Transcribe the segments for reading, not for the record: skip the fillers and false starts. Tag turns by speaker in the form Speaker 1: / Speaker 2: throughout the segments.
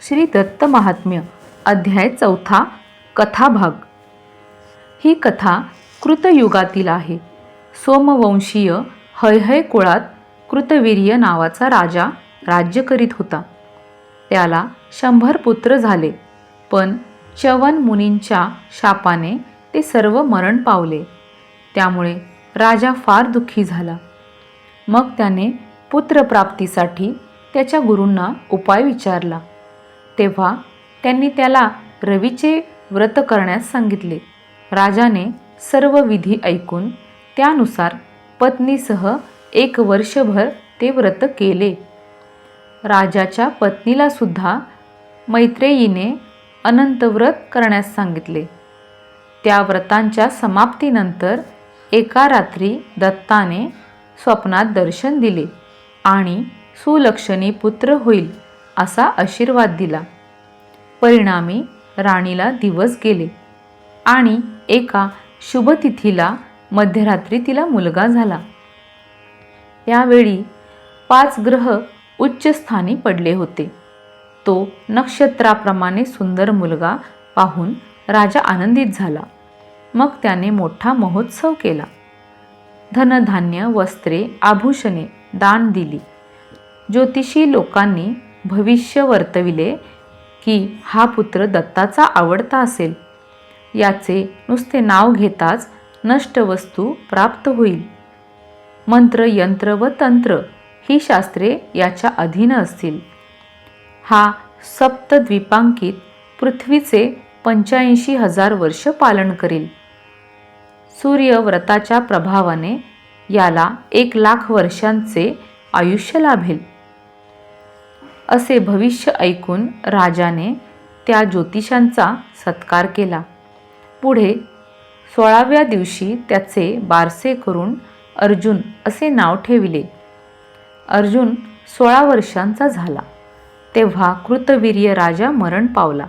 Speaker 1: श्री दत्त महात्म्य अध्याय 4 कथाभाग। ही कथा कृतयुगातील आहे। सोमवंशीय हैहय कुळात कृतवीर्य नावाचा राजा राज्य करीत होता। त्याला 100 पुत्र झाले, पण च्यवन मुनींच्या शापाने ते सर्व मरण पावले। त्यामुळे राजा फार दुःखी झाला। मग त्याने पुत्रप्राप्तीसाठी त्याच्या गुरूंना उपाय विचारला। तेव्हा त्यांनी त्याला रवीचे व्रत करण्यास सांगितले। राजाने सर्व विधी ऐकून त्यानुसार पत्नीसह 1 वर्षभर ते व्रत केले। राजाच्या पत्नीला सुद्धा मैत्रेयीने अनंत व्रत करण्यास सांगितले। त्या व्रतांच्या समाप्तीनंतर एका रात्री दत्ताने स्वप्नात दर्शन दिले आणि सुलक्षणी पुत्र होईल असा आशीर्वाद दिला। परिणामी राणीला दिवस गेले आणि एका शुभतिथीला मध्यरात्री तिला मुलगा झाला। यावेळी 5 ग्रह उच्च स्थानी पडले होते। तो नक्षत्राप्रमाणे सुंदर मुलगा पाहून राजा आनंदित झाला। मग त्याने मोठा महोत्सव केला। धनधान्य, वस्त्रे, आभूषणे दान दिली। ज्योतिषी लोकांनी भविष्य वर्तविले की हा पुत्र दत्ताचा आवडता असेल। याचे नुसते नाव घेताच नष्ट वस्तू प्राप्त होईल। मंत्र, यंत्र व तंत्र ही शास्त्रे याच्या अधीन असतील। हा सप्तद्वीपांकित पृथ्वीचे 85,000 वर्ष पालन करील। सूर्यव्रताच्या प्रभावाने याला 1,00,000 वर्षांचे आयुष्य लाभेल। असे भविष्य ऐकून राजाने त्या ज्योतिषांचा सत्कार केला। पुढे 16व्या दिवशी त्याचे बारसे करून अर्जुन असे नाव ठेविले। अर्जुन 16 वर्षांचा झाला तेव्हा कृतवीर्य राजा मरण पावला।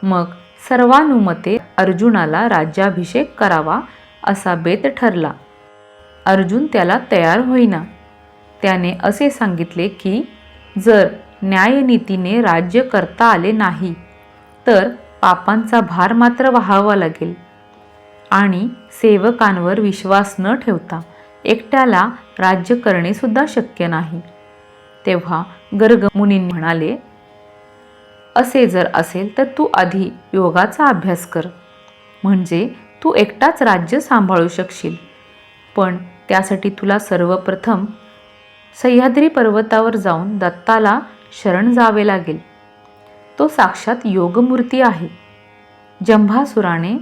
Speaker 1: मग सर्वानुमते अर्जुनाला राज्याभिषेक करावा असा बेत ठरला। अर्जुन त्याला तयार होईना। त्याने असे सांगितले की जर न्यायनीतीने राज्य करता आले नाही तर पापांचा भार मात्र वाहावा लागेल आणि सेवकांवर विश्वास न ठेवता एकट्याला राज्य करणे सुद्धा शक्य नाही। तेव्हा गर्ग मुनींनी म्हणाले, असे जर असेल तर तू आधी योगाचा अभ्यास कर, म्हणजे तू एकटाच राज्य सांभाळू शकशील। पण त्यासाठी तुला सर्वप्रथम सह्याद्री पर्वतावर जाऊन दत्ताला शरण जावे लागेल। तो साक्षात योगमूर्ती आहे। जंभासुराने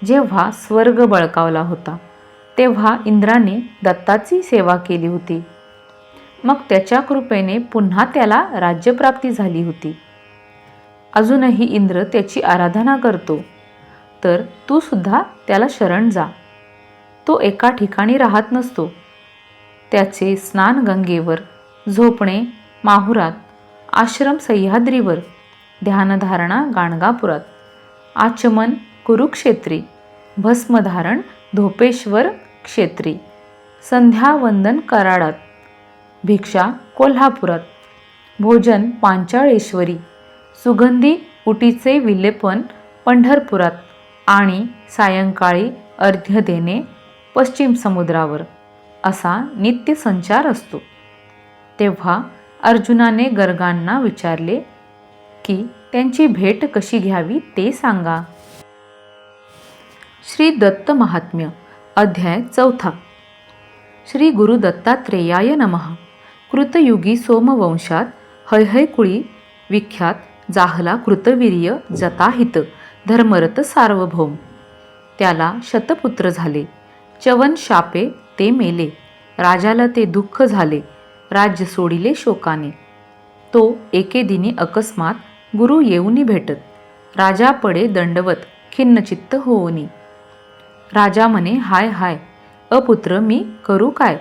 Speaker 1: जेव्हा स्वर्ग बळकावला होता तेव्हा इंद्राने दत्ताची सेवा केली होती। मग त्याच्या कृपेने पुन्हा त्याला राज्यप्राप्ती झाली होती। अजूनही इंद्र त्याची आराधना करतो, तर तू सुद्धा त्याला शरण जा। तो एका ठिकाणी राहत नसतो। त्याचे स्नान गंगेवर, झोपणे माहुरात, आश्रम सह्याद्रीवर, ध्यानधारणा गाणगापुरात, आचमन कुरुक्षेत्री, भस्मधारण धोपेश्वर क्षेत्री, संध्यावंदन कराडात, भिक्षा कोल्हापुरात, भोजन पांचाळेश्वरी, सुगंधी उटीचे विलेपन पंढरपुरात आणि सायंकाळी अर्घ्य देणे पश्चिम समुद्रावर असा नित्य संचार असतो। तेव्हा अर्जुनाने गर्गांना विचारले की त्यांची भेट कशी घ्यावी ते सांगा। श्री दत्त महात्म्य अध्याय 4 श्री गुरु दत्तात्रेयाय नमः। कृतयुगी सोमवंशात हैहयकुळी विख्यात जाहला कृतवीर्य जताहित धर्मरत सार्वभौम। त्याला शतपुत्र झाले। च्यवन शापे ते मेले। राजाला ते दुःख झाले। राज्य सोडिले शोकाने। तो एके दिनी अकस्मात गुरु येऊनी भेटत। राजा पडे दंडवत खिन्नचित्त होऊनी। राजा म्हणे, हाय हाय अपुत्र मी करू काय?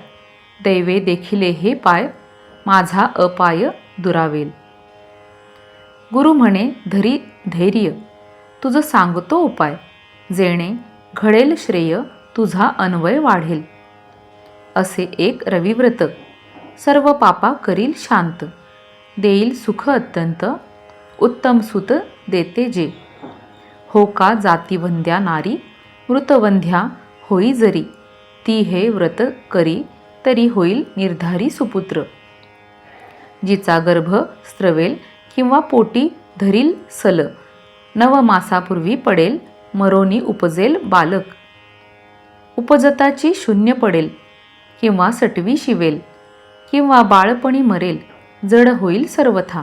Speaker 1: दैवे देखिले हे पाय, माझा अपाय दुरावेल। गुरु म्हणे, धरी धैर्य, तुझं सांगतो उपाय, जेणे घडेल श्रेय तुझा अन्वय वाढेल। असे एक रविव्रत सर्व पापा करील शांत, देईल सुख अत्यंत, उत्तम सुत देते जे. हो का जातीवंद्या नारी, मृतवंध्या होई जरी, ती हे व्रत करी, तरी होईल निर्धारी सुपुत्र. जिचा गर्भ स्त्रवेल किंवा पोटी धरील सल, नवमासापूर्वी पडेल मरोनी उपजेल बालक. उपजताची शून्य पडेल किंवा सटवी शिवेल, किंवा बाळपणी मरेल, जड होईल सर्वथा.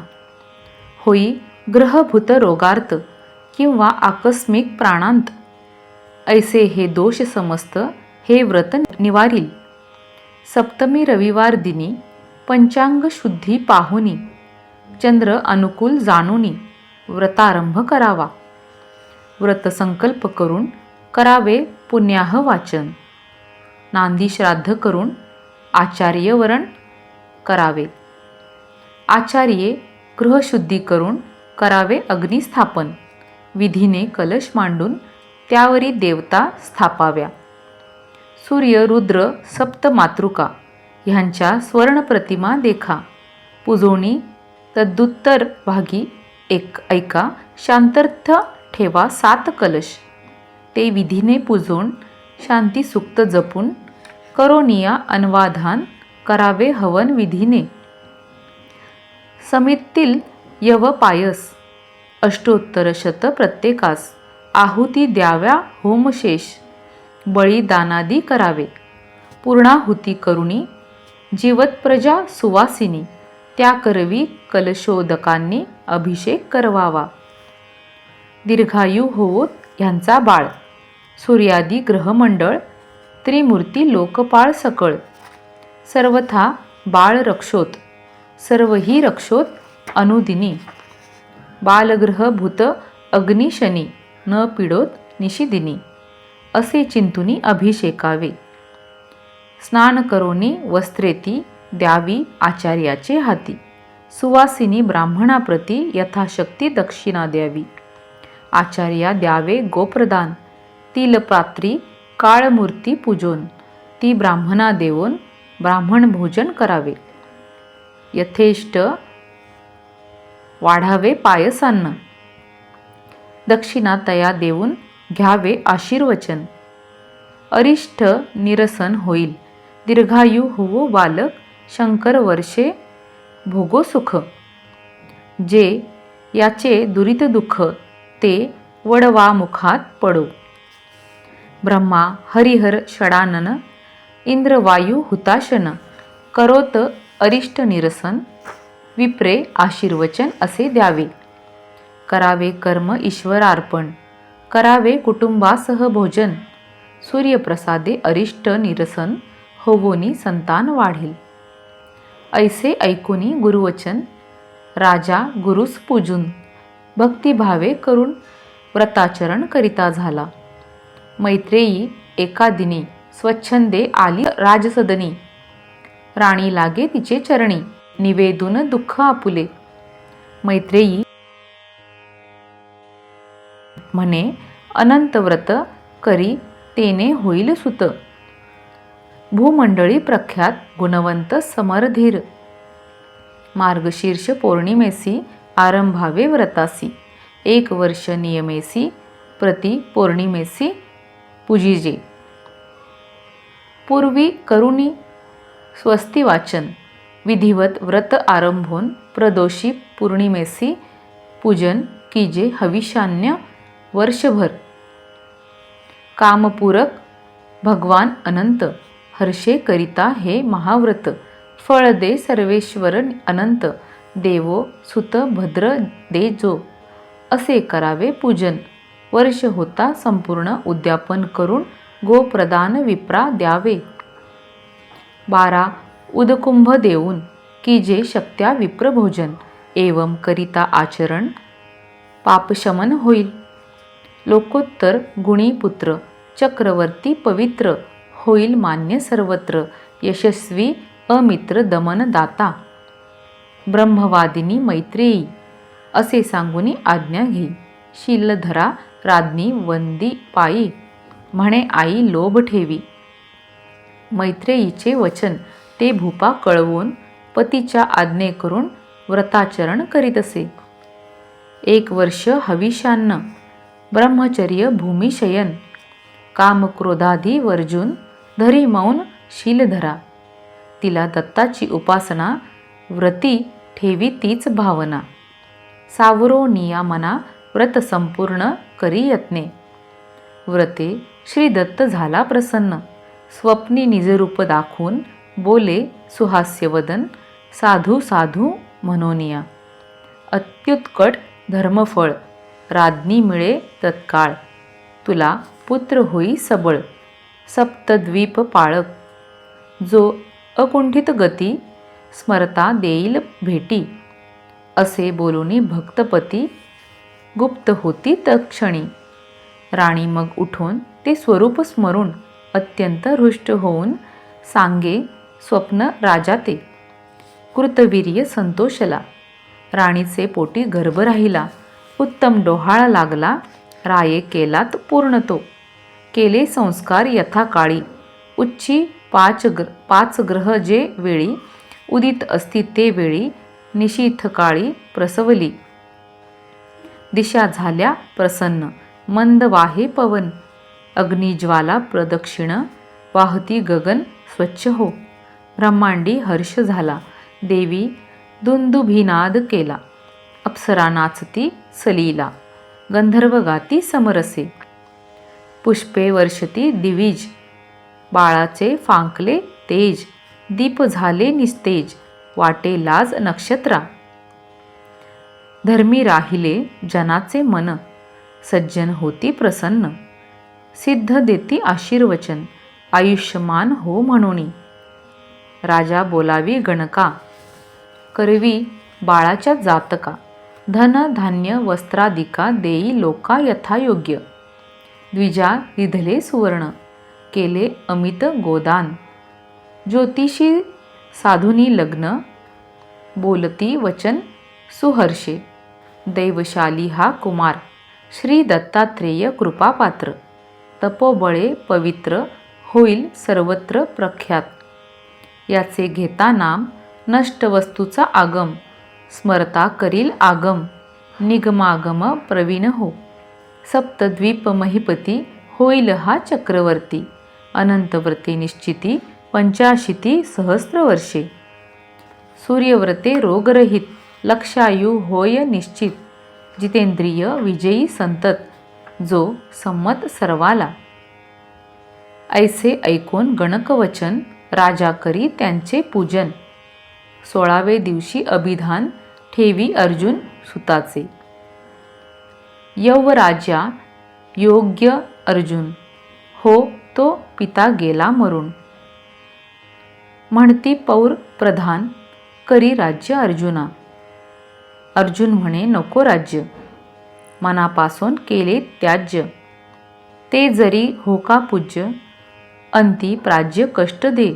Speaker 1: होई ग्रहभूत रोगार्थ, किंवा आकस्मिक प्राणांत. ऐसे हे दोष समस्त हे व्रत निवारील. सप्तमी रविवार दिनी, पंचांग शुद्धी पाहुनी, चंद्र अनुकूल जाणूनी व्रतारंभ करावा. व्रत संकल्प करून करावे पुण्याह वाचन. नांदी श्राद्ध करून आचार्यवरण करावे. आचार्ये गृहशुद्धी करून करावे अग्निस्थापन. विधीने कलश मांडून त्यावरी देवता स्थापाव्या. सूर्य रुद्र सप्त मातृका ह्यांच्या स्वर्ण प्रतिमा देखा. पुजोणी तदुत्तर भागी ऐका शांतर्थ ठेवा 7 कलश. ते विधीने पुजून शांती सुक्त जपून करोनिया अन्वाधान करावे हवन विधीने. समितील यव पायस अष्टोत्तरशत प्रत्येकास. आहुती द्याव्या होमशेष, बळीदानादी करावे. पूर्णाहुती करुणी जीवत प्रजा सुवासिनी, त्या करवी कलशोदकांनी अभिषेक करवावा. दीर्घायू होवोत ह्यांचा बाळ. सूर्यादी ग्रहमंडळ त्रिमूर्ती लोकपाळ सकळ. सर्वथा बाळ रक्षोत, सर्वही रक्षोत अनुदिनी. बालग्रह भूत अग्निशनी, न पिडोत निशिदिनी. असे चिंतुनी अभिषेकावे. स्नान करोनी वस्त्रेती द्यावी आचार्याचे हाती. सुवासिनी ब्राह्मणाप्रती यथाशक्ती दक्षिणा द्यावी. आचार्या द्यावे गोप्रदान, तिलपात्री काळमूर्ती पूजोन. ती ब्राह्मणा देऊन ब्राह्मण भोजन करावे. यथेष्ट वाढावे पायसान्न. दक्षिणा तया देऊन घ्यावे आशीर्वचन. अरिष्ट निरसन होईल, दीर्घायू होवो बालक. शंकर वर्षे भोगो सुख. जे याचे दुरित दुःख, ते वडवा मुखात पडो. ब्रह्मा हरिहर षडानन, इंद्र वायू हुताशन. करोत अरिष्ट निरसन, विप्रे आशीर्वचन असे द्यावे. करावे कर्म ईश्वरार्पण, करावे कुटुंबासह भोजन. सूर्यप्रसादे अरिष्ट निरसन, होवोनी संतान वाढेल. ऐसे ऐकुनी गुरुवचन, राजा गुरुस पूजून. भक्तिभावे करून व्रताचरण करिता झाला. मैत्रेयी एका दिनी स्वच्छंदे आली राजसदनी. राणी लागे तिचे चरणी, निवेदून दुःख आपुले. मैत्रेयी म्हणे, अनंत व्रत करी तेने होईल सुत. भूमंडळी प्रख्यात गुणवंत समरधीर. मार्गशीर्ष पौर्णिमेसी आरंभावे व्रतासी. 1 वर्ष नियमेसी प्रति पौर्णिमेसी पूजिजे. पूर्वी करुणी स्वस्ती वाचन. विधिवत व्रत आरंभोन प्रदोषी पौर्णिमेसी पूजन कीजे हविषान्य वर्षभर. कामपूरक भगवान अनंत, हर्षे करिता हे महाव्रत. फळ दे सर्वेश्वर अनंत, देवो सुत भद्र दे जो. असे करावे पूजन. वर्ष होता संपूर्ण उद्यापन करून गोप्रदान विप्रा द्यावे. 12 उदकुंभ देऊन कीजे शक्त्या विप्रभोजन. एवं करिता आचरण पापशमन होईल. लोकोत्तर गुणी पुत्र, चक्रवर्ती पवित्र. होईल मान्य सर्वत्र, यशस्वी अमित्र दमन दाता. ब्रह्मवादिनी मैत्रेयी असे सांगूनी आज्ञा घेई. शीलधरा राज्ञी वंदी पायी, म्हणे आई लोभ ठेवी. मैत्रेयीचे वचन ते भूपा कळवून पतीच्या आज्ञे करून व्रताचरण करीत असे. एक वर्ष हविष्यान्न ब्रह्मचर्य भूमिशयन कामक्रोधादी वर्जून धरी मौन शीलधरा. तिला दत्ताची उपासना व्रती ठेवी तीच भावना. सावरो नियामना व्रत संपूर्ण करी यत्ने. व्रते श्री दत्त झाला प्रसन्न. स्वप्नी निजरूप दाखवून बोले सुहास्यवदन साधू साधू म्हणोनिया. अत्युत्कट धर्मफळ राज्ञी मिळे तत्काळ. तुला पुत्र होई सबळ सप्तद्वीप पाळक. जो अकुंठित गती स्मरता देईल भेटी. असे बोलूनी भक्तपती गुप्त होती तत्क्षणी. राणी मग उठून ते स्वरूप स्मरून अत्यंत हृष्ट होऊन सांगे स्वप्न राजा ते. कृतवीर्य संतोषला राणीचे पोटी गर्भ राहिला. उत्तम डोहाळा लागला राये केलात पूर्ण तो. केले संस्कार यथाकाळी उच्ची पाच ग्रह जे वेळी उदित असती ते वेळी निशीथ काळी प्रसवली. दिशा झाल्या प्रसन्न मंद वाहे पवन. अग्निज्वाला प्रदक्षिण वाहती गगन स्वच्छ हो. ब्रह्मांडी हर्ष झाला देवी दुंदुभिनाद केला. अप्सरा नाचती सलीला गंधर्व गाती समरसे. पुष्पे वर्षती दिविज बाळाचे फांकले तेज. दीप झाले निस्तेज वाटे लाज नक्षत्रा. धर्मी राहिले जनाचे मन सज्जन होती प्रसन्न. सिद्ध देती आशीर्वचन आयुष्यमान हो म्हणूनी. राजा बोलावी गणका करवी बाळाच्या जातका. धन धान्य वस्त्रादिका देई लोका यथायोग्य. द्विजा दिधले सुवर्ण केले अमित गोदान. ज्योतिषी साधुनी लग्न बोलती वचन सुहर्षे. दैवशाली हा कुमार श्री दत्तात्रेय कृपापात्र. तपोबळे पवित्र होईल सर्वत्र प्रख्यात. याचे घेता नाम नष्ट वस्तूचा आगम. स्मरता करील आगम निगमागम प्रवीण हो. सप्तद्वीप महिपती होईल हा चक्रवर्ती. अनंतव्रते निश्चिती 85 सहस्र वर्षे. सूर्यव्रते रोगरहित लक्षायू होय निश्चित. जितेंद्रिय विजयी संतत जो संमत सर्वाला. ऐसे ऐकून गणकवचन राजा करी त्यांचे पूजन. 16वे दिवशी अभिधान ठेवी अर्जुन सुताचे. यवराज्या योग्य अर्जुन हो तो पिता गेला मरून. म्हणती पौर प्रधान करी राज्य अर्जुना. अर्जुन म्हणे नको राज्य मनापासून केले त्याज्य. ते जरी होका पूज्य अंती प्राज्य कष्ट दे.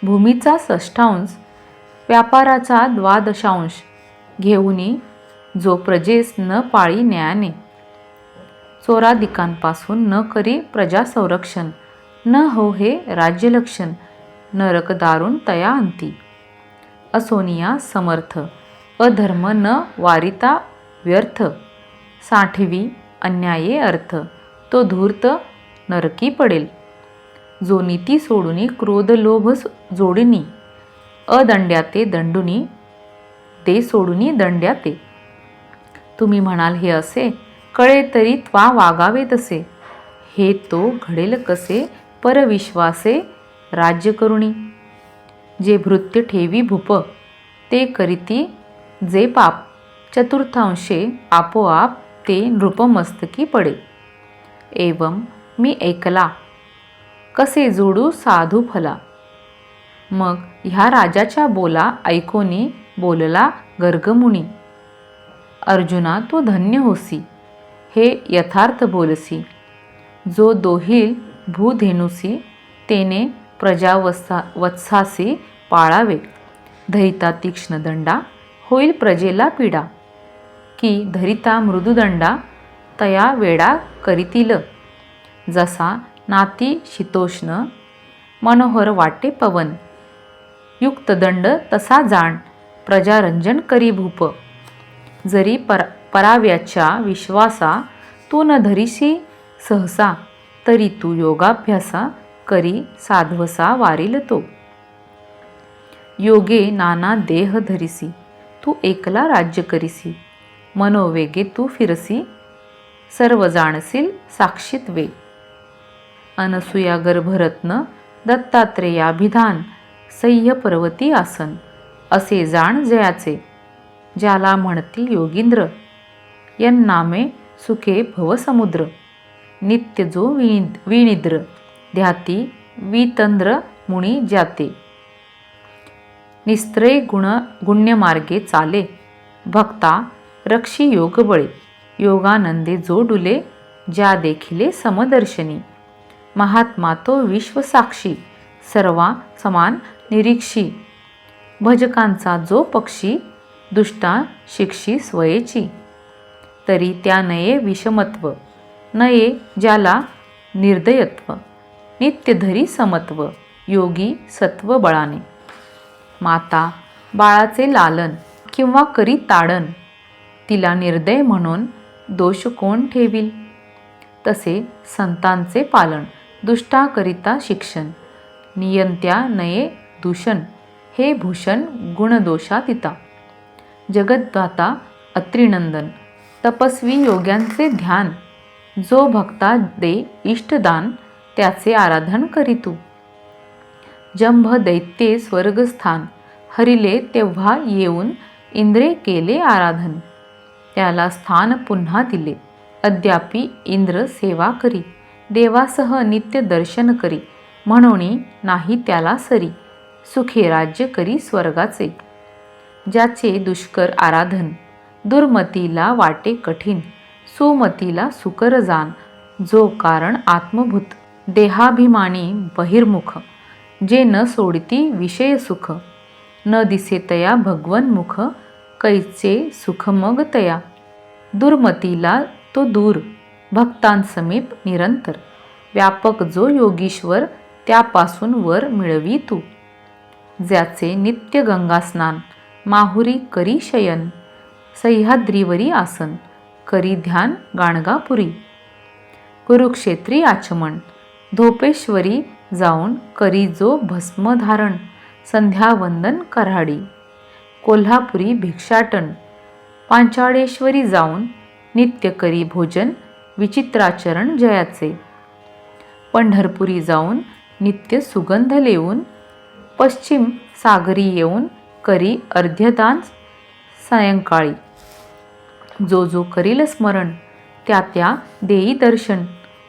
Speaker 1: भूमीचा 6 व्यापाराचा 12 घेऊनी जो प्रजेस न पाळी न्यायाने. चोरादिकांपासून न करी प्रजा संरक्षण. न हो हे राज्यलक्षण नरक दारुण तया अंती. असोनिया समर्थ अधर्म न वारिता व्यर्थ. साठवी अन्याये अर्थ तो धूर्त नरकी पडेल. जो नीती सोडूनी क्रोध लोभ जोडिनी. अदंड्याते दंडुनी ते सोडूनी दंड्याते. तुम्ही म्हणाल हे असे कळे तरी त्वा वागावे तसे. हे तो घडेल कसे परविश्वासे राज्य करुणी. जे भृत्य ठेवी भूप ते करीती जे पाप. चतुर्थांशे आपोआप ते नृपमस्तकी पडे. एवं मी ऐकला कसे जोडू साधू फला. मग ह्या राजाच्या बोला ऐकोनी बोलला गर्गमुनी. अर्जुना तू धन्य होसी हे यथार्थ बोलसी. जो दोहील भूधेनुसी तेने प्रजा वत्सासी पाळावे. धरिता तीक्ष्ण दंडा होईल प्रजेला पीडा. की धरिता मृदुदंडा तया वेडा करीतील. जसा नाती शीतोष्ण मनोहर वाटे पवन. युक्त दंड तसा जाण प्रजारंजन करी भूप. जरी पराव्याच्या विश्वासा तू न धरीशी सहसा, तरी तू योगाभ्यासा करी साध्वसा वारील तो. योगे नाना देह धरिसी, तू एकला राज्य करिसी. मनोवेगे तू फिरसी, सर्व जाणसील साक्षीत्वे. अनसुया गर्भरत्न दत्तात्रेयाभिधान, सह्य पर्वती आसन, असे जाण जयाचे. ज्याला म्हणतील योगींद्र, यन्नामे सुखे भवसमुद्र. नित्य जो विनिद्र, ध्याती वितंद्र मुनी जाते. निस्त्रय गुण्यमार्गे चाले, भक्ता रक्षी योग बळे. योगानंदे जो डुले, ज्या देखिले समदर्शनी. महात्मा तो विश्वसाक्षी, सर्वा समान निरीक्षी. भजकांचा जो पक्षी, दुष्टा शिक्षी स्वयेची. तरी त्या नये विषमत्व, नये ज्याला निर्दयत्व. नित्य धरी समत्व, योगी सत्व बळाने. माता बाळाचे लालन किंवा करी ताडण, तिला निर्दय म्हणून दोष कोण ठेवील. तसे संतांचे पालन, दुष्टाकरिता शिक्षण. नियंत्या नये दूषण, हे भूषण गुणदोषातीता. जगद्दाता अत्रिनंदन, तपस्वी योग्यांचे ध्यान. जो भक्ता दे इष्टदान, त्याचे आराधन करीतू. जंभ दैत्ये स्वर्गस्थान, हरिले तेव्हा येऊन इंद्रे केले आराधन. त्याला स्थान पुन्हा दिले, अद्यापि इंद्र सेवा करी. देवासह नित्य दर्शन करी, म्हणून नाही त्याला सरी. सुखे राज्य करी स्वर्गाचे. ज्याचे दुष्कर आराधन, दुर्मतीला वाटे कठीण. सुमतीला सुकर जाण, जो कारण आत्मभूत. देहाभिमानी बहिर्मुख, जे न सोडती विषय सुख. न दिसे तया भगवन मुख, कैचे सुख मग तया. दुर्मतीला तो दूर, भक्तांसमीप निरंतर. व्यापक जो योगीश्वर, त्यापासून वर मिळवी तू. ज्याचे नित्य गंगास्नान, माहुरी करी शयन. सह्याद्रीवरी आसन, करी ध्यान गाणगापुरी. कुरुक्षेत्री आचमन, धोपेश्वरी जाऊन करी जो भस्म धारण. संध्यावंदन कराडी, कोल्हापुरी भिक्षाटन. पांचाळेश्वरी जाऊन नित्य करी भोजन, विचित्राचरण जयाचे. पंढरपुरी जाऊन नित्य सुगंध लेऊन. पश्चिम सागरी येऊन करी अर्ध्यदान सायंकाळी. जो जो करील स्मरण, त्या त्या देई दर्शन.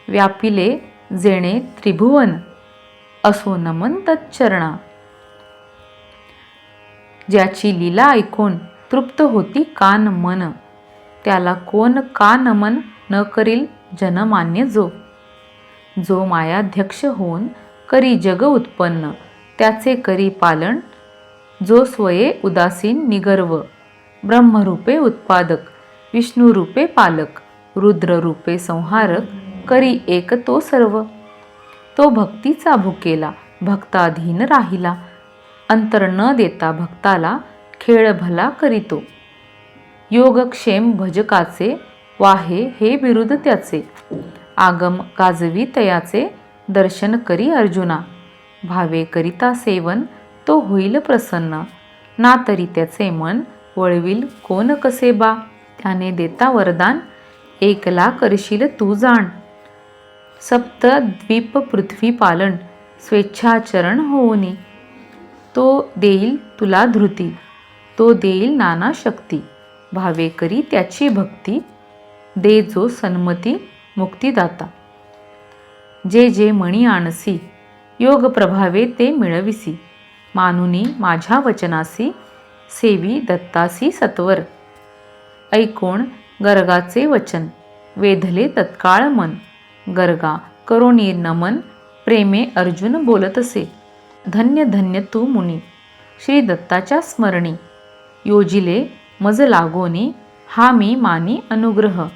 Speaker 1: व्यापिले जेणे त्रिभुवन, असो नमन तच्चरणा. ज्याची लीला ऐकून तृप्त होती कान मन, त्याला कोण का नमन न करील जनमान्य जो. जो मायाध्यक्ष होऊन करी जग उत्पन्न, त्याचे करी पालन. जो स्वये उदासीन निगर्व, ब्रह्मरूपे उत्पादक. विष्णुरूपे पालक, रुद्ररूपे संहारक. करी एक तो सर्व. तो भक्तीचा भुकेला, भक्ताधीन राहिला. अंतर न देता भक्ताला, खेळ भला करीतो. योगक्षेम भजकाचे, वाहे हे बिरुद त्याचे. आगम गाजवी तयाचे, दर्शन करी अर्जुना. भावे करिता सेवन, तो होईल प्रसन्न. ना तरी त्याचे मन, वळविल कोण कसे बा. त्याने देता वरदान, एकला करशील तू जाण. सप्त द्वीप पृथ्वी पालन, स्वेच्छाचरण होऊनी. तो देईल तुला धृती, तो देईल नाना शक्ती. भावे करी त्याची भक्ती, दे जो सन्मती मुक्तिदाता. जे जे मणी आणसी, योग प्रभावे ते मिळविसी. मानुनी माझ्या वचनासी, सेवी दत्तासी सत्वर. ऐकोण गर्गाचे वचन, वेधले तत्काळ मन. गर्गा करोनी नमन, प्रेमे अर्जुन बोलतसे. धन्य धन्य तू मुनी, श्री दत्ताच्या स्मरणी. योजिले मज लागोनी, हा मी मानी अनुग्रह.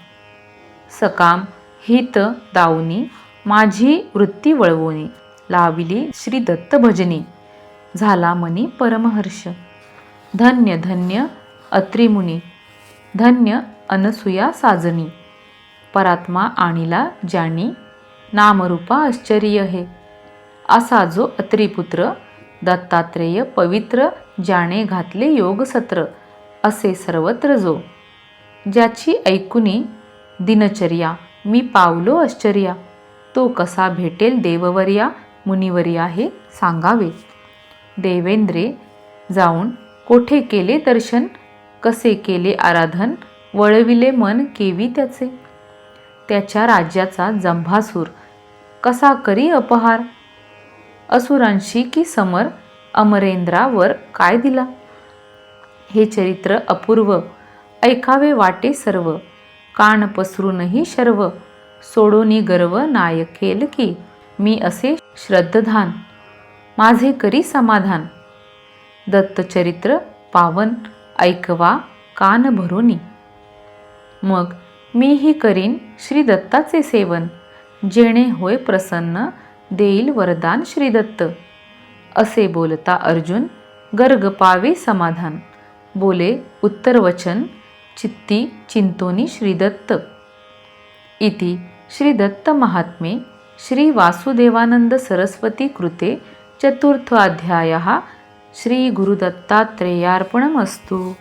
Speaker 1: सकाम हित दावनी, माझी वृत्ती वळवोनी. लाविली श्री दत्त भजनी, झाला मनी परमहर्ष. धन्य धन्य अत्रिमुनी, धन्य अनसुया साजनी. परात्मा आणिला ज्यानी नामरूपा आश्चर्य हे. असा जो अत्रिपुत्र दत्तात्रेय पवित्र ज्याने घातले योगसत्र असे सर्वत्र जो. ज्याची ऐकुनी दिनचर्या मी पावलो आश्चर्या. तो कसा भेटेल देववर्या मुनिवर्या हे सांगावे. देवेंद्रे जाऊन कोठे केले दर्शन, कसे केले आराधन, वळविले मन केवी त्याचे. त्याच्या राज्याचा जंभासूर कसा करी अपहार, असुरांशी की समर अमरेंद्रावर काय दिला. हे चरित्र अपूर्व ऐकावे वाटे सर्व, कान पसरूनही शर्व, सोडोनी गर्व नायकेल की. मी असे श्रद्धान माझे करी समाधान. दत्तचरित्र पावन ऐकवा कान भरूनी. मग मीही करीन श्री दत्ताचे सेवन, जेणे होय प्रसन्न देईल वरदान श्रीदत्त. असे बोलता अर्जुन गर्ग पावे समाधान. बोले उत्तरवचन चित्ती चिंतोनी श्रीदत्त. इति श्री दत्त महात्म्ये श्री वासुदेवानंद सरस्वती कृते चतुर्थोऽध्यायः. श्री गुरुदत्तात्रेयार्पणमस्तु.